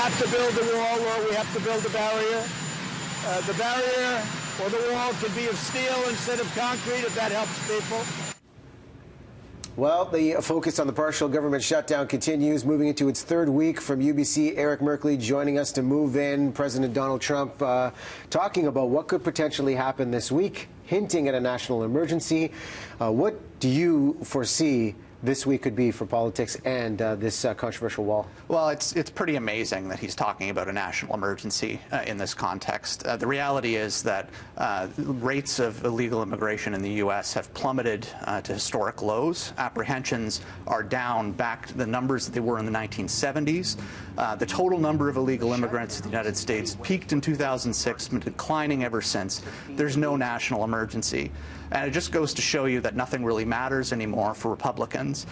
have to build the wall or we have to build a barrier. The barrier or the wall can be of steel instead of concrete if that helps people. Well, the focus on the partial government shutdown continues, moving into its third week. From UBC, Eric Merkley joining us to move in. President Donald Trump talking about what could potentially happen this week, hinting at a national emergency. What do you foresee this week could be for politics and this controversial wall? Well, it's pretty amazing that he's talking about a national emergency in this context. The reality is that rates of illegal immigration in the U.S. have plummeted to historic lows. Apprehensions are down back to the numbers that they were in the 1970s. The total number of illegal immigrants in the United States peaked in 2006, been declining ever since. There's no national emergency. And it just goes to show you that nothing really matters anymore for Republicans,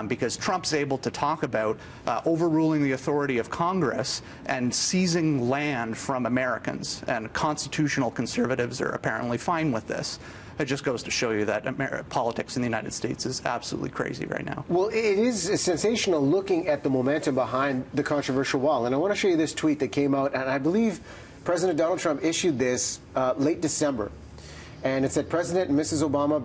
because Trump's able to talk about overruling the authority of Congress and seizing land from Americans. And constitutional conservatives are apparently fine with this. It just goes to show you that politics in the United States is absolutely crazy right now. Well, it is sensational looking at the momentum behind the controversial wall. And I want to show you this tweet that came out, and I believe President Donald Trump issued this late December. And it said, President and Mrs. Obama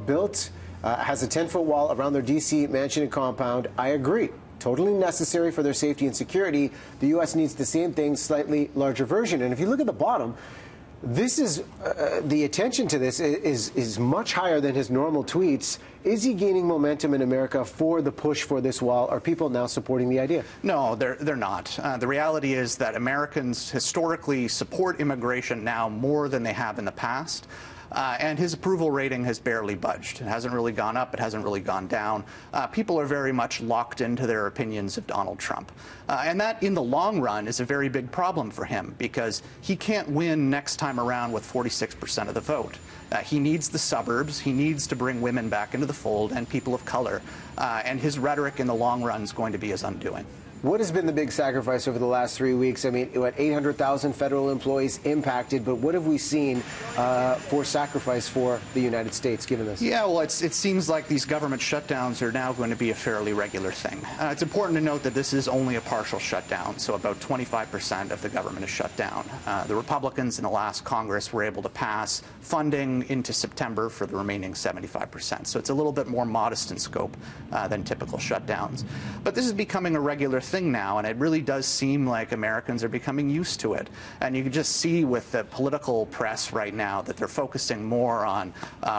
has a 10-foot wall around their D.C. mansion and compound. I agree. Totally necessary for their safety and security. The U.S. needs the same thing, slightly larger version. And if you look at the bottom, this is the attention to this is much higher than his normal tweets. Is he gaining momentum in America for the push for this wall? Are people now supporting the idea? No, they're not. The reality is that Americans historically support immigration now more than they have in the past. And his approval rating has barely budged. It hasn't really gone up. It hasn't really gone down. People are very much locked into their opinions of Donald Trump. And that, in the long run, is a very big problem for him, because he can't win next time around with 46% of the vote. He needs the suburbs. He needs to bring women back into the fold and people of color. And his rhetoric in the long run is going to be his undoing. What has been the big sacrifice over the last 3 weeks? I mean, what, 800,000 federal employees impacted, but what have we seen for sacrifice for the United States, given this? Yeah, well, it seems like these government shutdowns are now going to be a fairly regular thing. It's important to note that this is only a partial shutdown, so about 25% of the government is shut down. The Republicans in the last Congress were able to pass funding into September for the remaining 75%, so it's a little bit more modest in scope than typical shutdowns. But this is becoming a regular thing now, and it really does seem like Americans are becoming used to it. And you can just see with the political press right now that they're focusing more on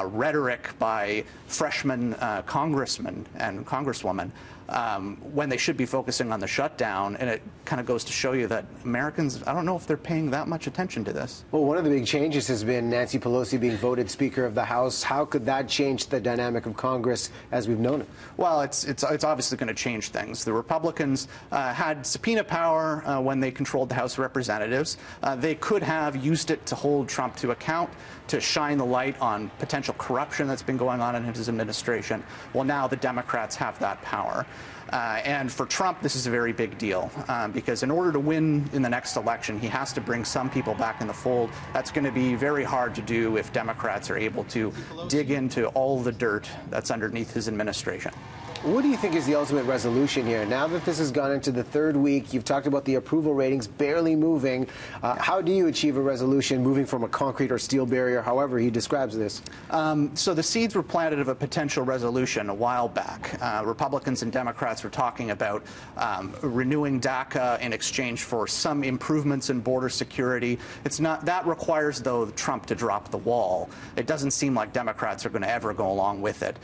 rhetoric by freshman congressmen and congresswomen when they should be focusing on the shutdown. And it kind of goes to show you that Americans, I don't know if they're paying that much attention to this. Well, one of the big changes has been Nancy Pelosi being voted Speaker of the House. How could that change the dynamic of Congress as we've known it? Well, it's obviously going to change things. The Republicans had subpoena power when they controlled the House of Representatives. They could have used it to hold Trump to account, to shine the light on potential corruption that's been going on in his administration. Well, now the Democrats have that power. And for Trump, this is a very big deal, because in order to win in the next election, he has to bring some people back in the fold. That's going to be very hard to do if Democrats are able to dig into all the dirt that's underneath his administration. What do you think is the ultimate resolution here? Now that this has gone into the third week, you've talked about the approval ratings barely moving. How do you achieve a resolution moving from a concrete or steel barrier, however he describes this? So the seeds were planted of a potential resolution a while back. Republicans and Democrats were talking about renewing DACA in exchange for some improvements in border security. That requires, though, Trump to drop the wall. It doesn't seem like Democrats are going to ever go along with it.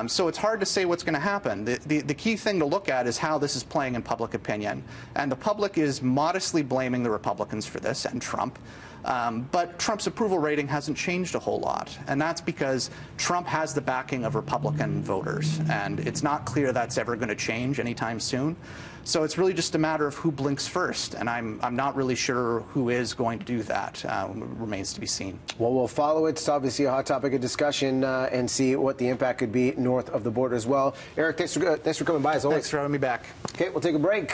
So it's hard to say what's going to happen. The key thing to look at is how this is playing in public opinion. And the public is modestly blaming the Republicans for this and Trump. But Trump's approval rating hasn't changed a whole lot. And that's because Trump has the backing of Republican voters. And it's not clear that's ever going to change anytime soon. So it's really just a matter of who blinks first. And I'm not really sure who is going to do that. Remains to be seen. Well, we'll follow it. It's obviously a hot topic of discussion and see what the impact could be north of the border as well. Eric, thanks for coming by as always. Thanks for having me back. Okay, we'll take a break.